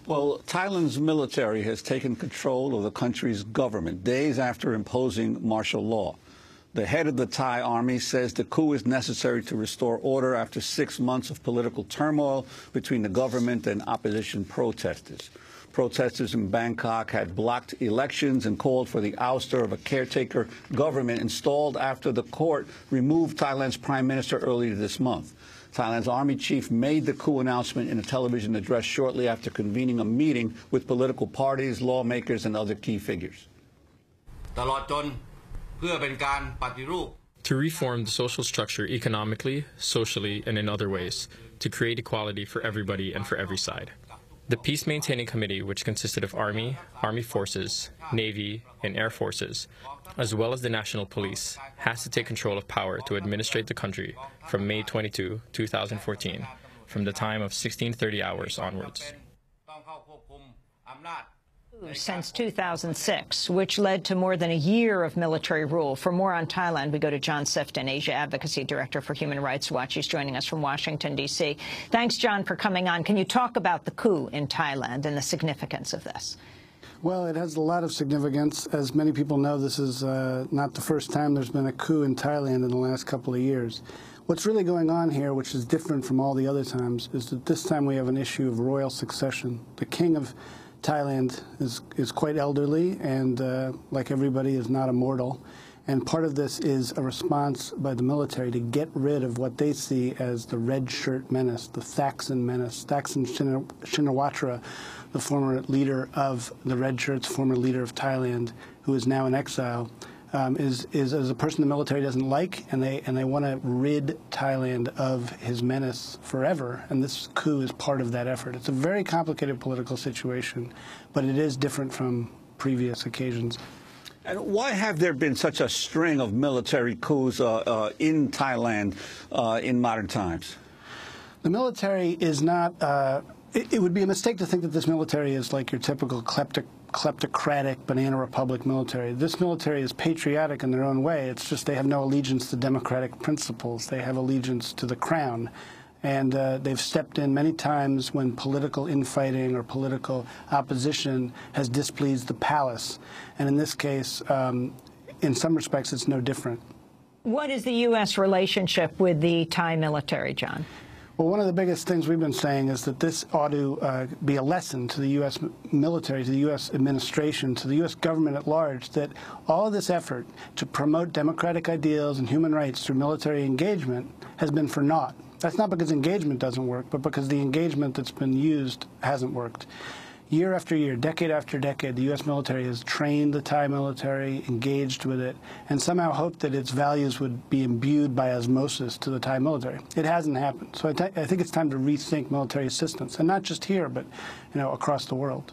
Well, Thailand's military has taken control of the country's government days after imposing martial law. The head of the Thai army says the coup is necessary to restore order after 6 months of political turmoil between the government and opposition protesters. Protesters in Bangkok had blocked elections and called for the ouster of a caretaker government installed after the court removed Thailand's prime minister earlier this month. Thailand's army chief made the coup announcement in a television address shortly after convening a meeting with political parties, lawmakers, and other key figures. To reform the social structure economically, socially, and in other ways, to create equality for everybody and for every side. The Peace Maintaining Committee, which consisted of Army, Army Forces, Navy, and Air Forces, as well as the National Police, has to take control of power to administrate the country from May 22, 2014, from the time of 1630 hours onwards. Since 2006, which led to more than a year of military rule. For more on Thailand, we go to John Sifton, Asia Advocacy Director for Human Rights Watch. He's joining us from Washington, D.C. Thanks, John, for coming on. Can you talk about the coup in Thailand and the significance of this? Well, it has a lot of significance. As many people know, this is not the first time there's been a coup in Thailand in the last couple of years. What's really going on here, which is different from all the other times, is that this time we have an issue of royal succession. The king of Thailand is quite elderly and, like everybody, is not immortal. And part of this is a response by the military to get rid of what they see as the red shirt menace, the Thaksin menace. Thaksin Shinawatra, the former leader of the red shirts, former leader of Thailand, who is now in exile, is a person the military doesn't like, and they want to rid Thailand of his menace forever, and this coup is part of that effort. It's a very complicated political situation, but it is different from previous occasions. And why have there been such a string of military coups in Thailand in modern times? The military is not it would be a mistake to think that this military is like your typical kleptocratic banana republic military. This military is patriotic in their own way. It's just they have no allegiance to democratic principles. They have allegiance to the crown. And they've stepped in many times when political infighting or political opposition has displeased the palace. And in this case, in some respects, it's no different. What is the U.S. relationship with the Thai military, John? Well, one of the biggest things we've been saying is that this ought to be a lesson to the U.S. military, to the U.S. administration, to the U.S. government at large, that all of this effort to promote democratic ideals and human rights through military engagement has been for naught. That's not because engagement doesn't work, but because the engagement that's been used hasn't worked. Year after year, decade after decade, the U.S. military has trained the Thai military, engaged with it, and somehow hoped that its values would be imbued by osmosis to the Thai military. It hasn't happened. So I think it's time to rethink military assistance, and not just here, but across the world.